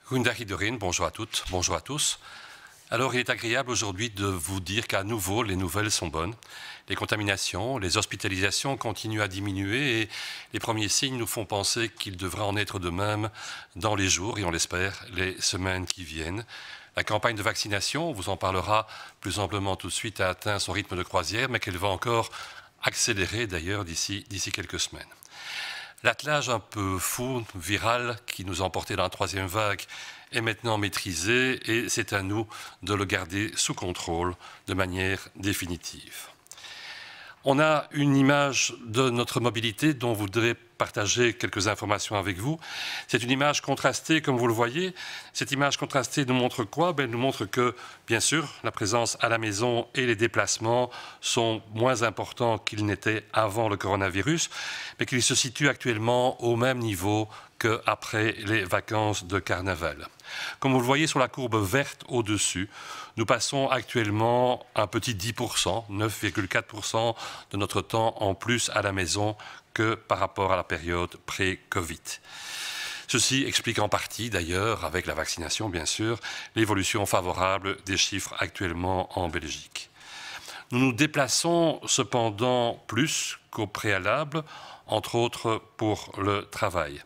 Goedendag iedereen, bonjour à toutes, bonjour à tous. Alors il est agréable aujourd'hui de vous dire qu'à nouveau les nouvelles sont bonnes. Les contaminations, les hospitalisations continuent à diminuer et les premiers signes nous font penser qu'il devra en être de même dans les jours et on l'espère les semaines qui viennent. La campagne de vaccination, on vous en parlera plus amplement tout de suite, a atteint son rythme de croisière mais qu'elle va encore accélérer d'ailleurs d'ici quelques semaines. L'attelage un peu fou, viral, qui nous a emporté dans la troisième vague est maintenant maîtrisé et c'est à nous de le garder sous contrôle de manière définitive. On a une image de notre mobilité dont vous devez partager quelques informations avec vous. C'est une image contrastée, comme vous le voyez. Cette image contrastée nous montre quoi? Elle nous montre que, bien sûr, la présence à la maison et les déplacements sont moins importants qu'ils n'étaient avant le coronavirus, mais qu'ils se situent actuellement au même niveau qu'après les vacances de carnaval. Comme vous le voyez sur la courbe verte au-dessus, nous passons actuellement un petit 10%, 9,4% de notre temps en plus à la maison que par rapport à la période pré-Covid. Ceci explique en partie, d'ailleurs, avec la vaccination bien sûr, l'évolution favorable des chiffres actuellement en Belgique. Nous nous déplaçons cependant plus qu'au préalable, entre autres pour le travail.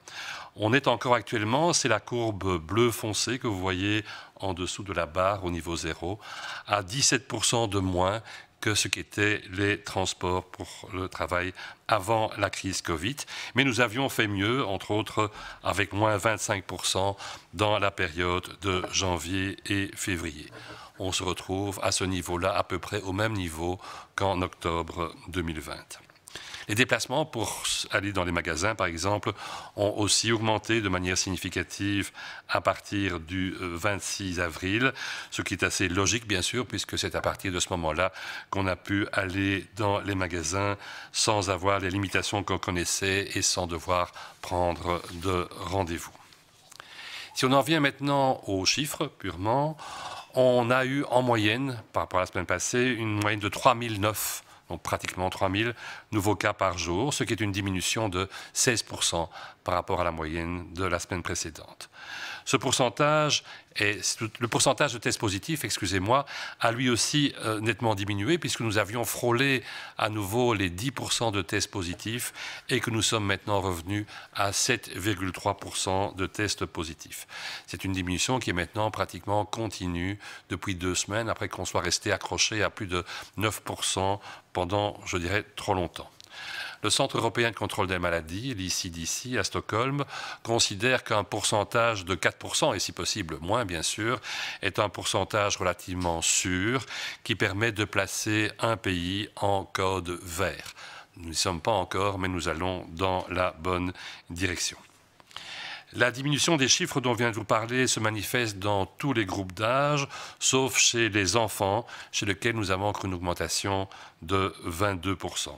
On est encore actuellement, c'est la courbe bleu foncé que vous voyez en dessous de la barre au niveau 0, à 17% de moins que ce qu'étaient les transports pour le travail avant la crise Covid. Mais nous avions fait mieux, entre autres avec moins 25% dans la période de janvier et février. On se retrouve à ce niveau-là, à peu près au même niveau qu'en octobre 2020. Les déplacements pour aller dans les magasins, par exemple, ont aussi augmenté de manière significative à partir du 26 avril, ce qui est assez logique, bien sûr, puisque c'est à partir de ce moment-là qu'on a pu aller dans les magasins sans avoir les limitations qu'on connaissait et sans devoir prendre de rendez-vous. Si on en vient maintenant aux chiffres purement, on a eu en moyenne, par rapport à la semaine passée, une moyenne de 3009, donc pratiquement 3000 nouveaux cas par jour, ce qui est une diminution de 16% par rapport à la moyenne de la semaine précédente. Le pourcentage de tests positifs, excusez-moi, a lui aussi nettement diminué puisque nous avions frôlé à nouveau les 10% de tests positifs et que nous sommes maintenant revenus à 7,3% de tests positifs. C'est une diminution qui est maintenant pratiquement continue depuis 2 semaines après qu'on soit resté accroché à plus de 9% pendant, je dirais, trop longtemps. Le Centre européen de contrôle des maladies, l'ECDC, à Stockholm, considère qu'un pourcentage de 4%, et si possible moins bien sûr, est un pourcentage relativement sûr qui permet de placer un pays en code vert. Nous n'y sommes pas encore, mais nous allons dans la bonne direction. La diminution des chiffres dont vient de vous parler se manifeste dans tous les groupes d'âge, sauf chez les enfants, chez lesquels nous avons encore une augmentation de 22%.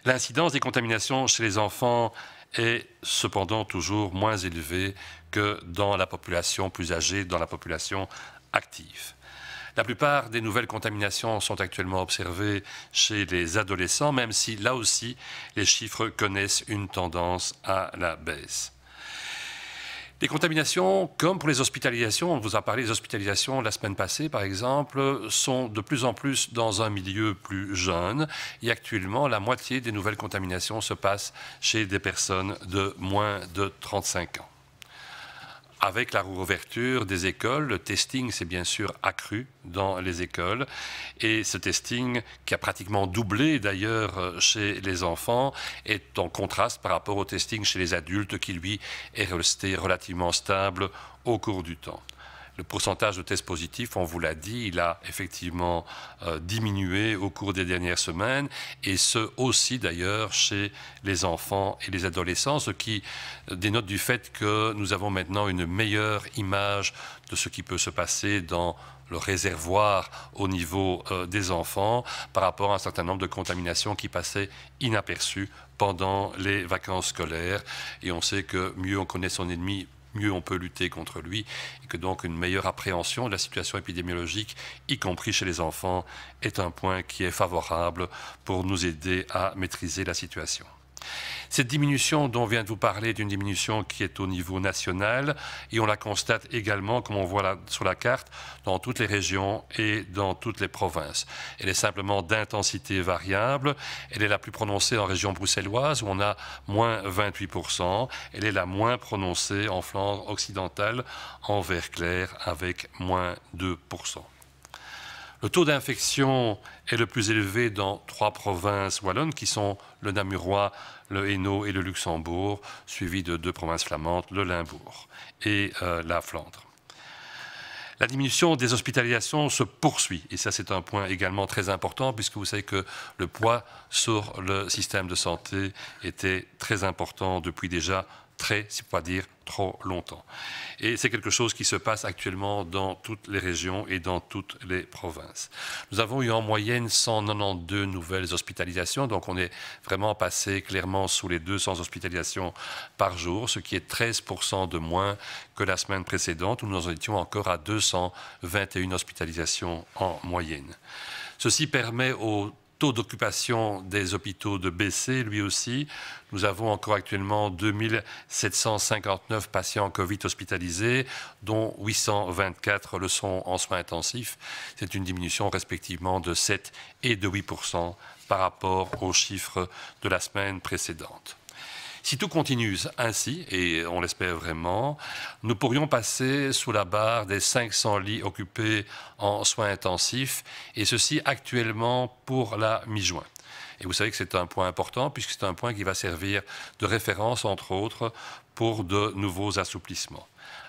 L'incidence des contaminations chez les enfants est cependant toujours moins élevée que dans la population plus âgée, dans la population active. La plupart des nouvelles contaminations sont actuellement observées chez les adolescents, même si là aussi les chiffres connaissent une tendance à la baisse. Les contaminations, comme pour les hospitalisations, on vous a parlé des hospitalisations la semaine passée par exemple, sont de plus en plus dans un milieu plus jeune et actuellement la moitié des nouvelles contaminations se passent chez des personnes de moins de 35 ans. Avec la réouverture des écoles, le testing s'est bien sûr accru dans les écoles et ce testing, qui a pratiquement doublé d'ailleurs chez les enfants, est en contraste par rapport au testing chez les adultes qui lui est resté relativement stable au cours du temps. Le pourcentage de tests positifs, on vous l'a dit, il a effectivement diminué au cours des dernières semaines, et ce aussi d'ailleurs chez les enfants et les adolescents, ce qui dénote du fait que nous avons maintenant une meilleure image de ce qui peut se passer dans le réservoir au niveau des enfants par rapport à un certain nombre de contaminations qui passaient inaperçues pendant les vacances scolaires. Et on sait que mieux on connaît son ennemi, mieux on peut lutter contre lui, et que donc une meilleure appréhension de la situation épidémiologique, y compris chez les enfants, est un point qui est favorable pour nous aider à maîtriser la situation. Cette diminution dont on vient de vous parler est une diminution qui est au niveau national et on la constate également, comme on voit là sur la carte, dans toutes les régions et dans toutes les provinces. Elle est simplement d'intensité variable. Elle est la plus prononcée en région bruxelloise où on a moins 28%. Elle est la moins prononcée en Flandre occidentale en vert clair avec moins 2%. Le taux d'infection est le plus élevé dans 3 provinces wallonnes qui sont le Namurois, le Hainaut et le Luxembourg, suivi de 2 provinces flamandes, le Limbourg et la Flandre. La diminution des hospitalisations se poursuit et ça c'est un point également très important puisque vous savez que le poids sur le système de santé était très important depuis déjà si pas dire trop longtemps. Et c'est quelque chose qui se passe actuellement dans toutes les régions et dans toutes les provinces. Nous avons eu en moyenne 192 nouvelles hospitalisations, donc on est vraiment passé clairement sous les 200 hospitalisations par jour, ce qui est 13% de moins que la semaine précédente où nous en étions encore à 221 hospitalisations en moyenne. Ceci permet au taux d'occupation des hôpitaux de baisser, lui aussi. Nous avons encore actuellement 2759 patients Covid hospitalisés, dont 824 le sont en soins intensifs. C'est une diminution respectivement de 7 et de 8% par rapport aux chiffres de la semaine précédente. Si tout continue ainsi, et on l'espère vraiment, nous pourrions passer sous la barre des 500 lits occupés en soins intensifs, et ceci actuellement pour la mi-juin. Et vous savez que c'est un point important, puisque c'est un point qui va servir de référence, entre autres, pour de nouveaux assouplissements.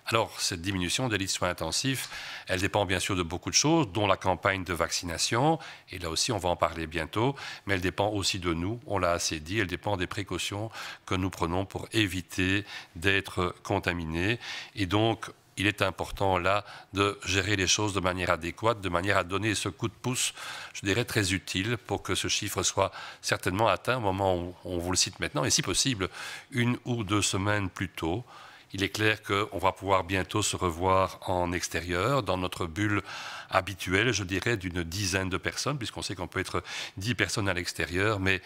Alors, cette diminution des lits de soins intensifs, elle dépend bien sûr de beaucoup de choses, dont la campagne de vaccination, et là aussi on va en parler bientôt, mais elle dépend aussi de nous, on l'a assez dit, elle dépend des précautions que nous prenons pour éviter d'être contaminés. Et donc, il est important là de gérer les choses de manière adéquate, de manière à donner ce coup de pouce, je dirais très utile, pour que ce chiffre soit certainement atteint au moment où on vous le cite maintenant, et si possible, 1 ou 2 semaines plus tôt. Il est clair qu'on va pouvoir bientôt se revoir en extérieur, dans notre bulle habituelle, je dirais, d'une dizaine de personnes, puisqu'on sait qu'on peut être 10 personnes à l'extérieur, mais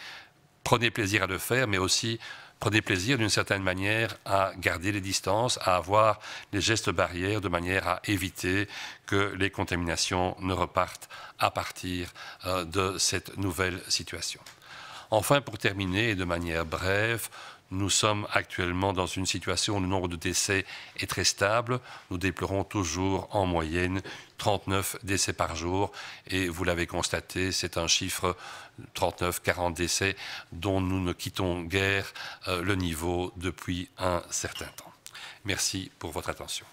prenez plaisir à le faire, mais aussi prenez plaisir d'une certaine manière à garder les distances, à avoir les gestes barrières de manière à éviter que les contaminations ne repartent à partir de cette nouvelle situation. Enfin, pour terminer, et de manière brève, nous sommes actuellement dans une situation où le nombre de décès est très stable. Nous déplorons toujours en moyenne 39 décès par jour. Et vous l'avez constaté, c'est un chiffre 39-40 décès dont nous ne quittons guère le niveau depuis un certain temps. Merci pour votre attention.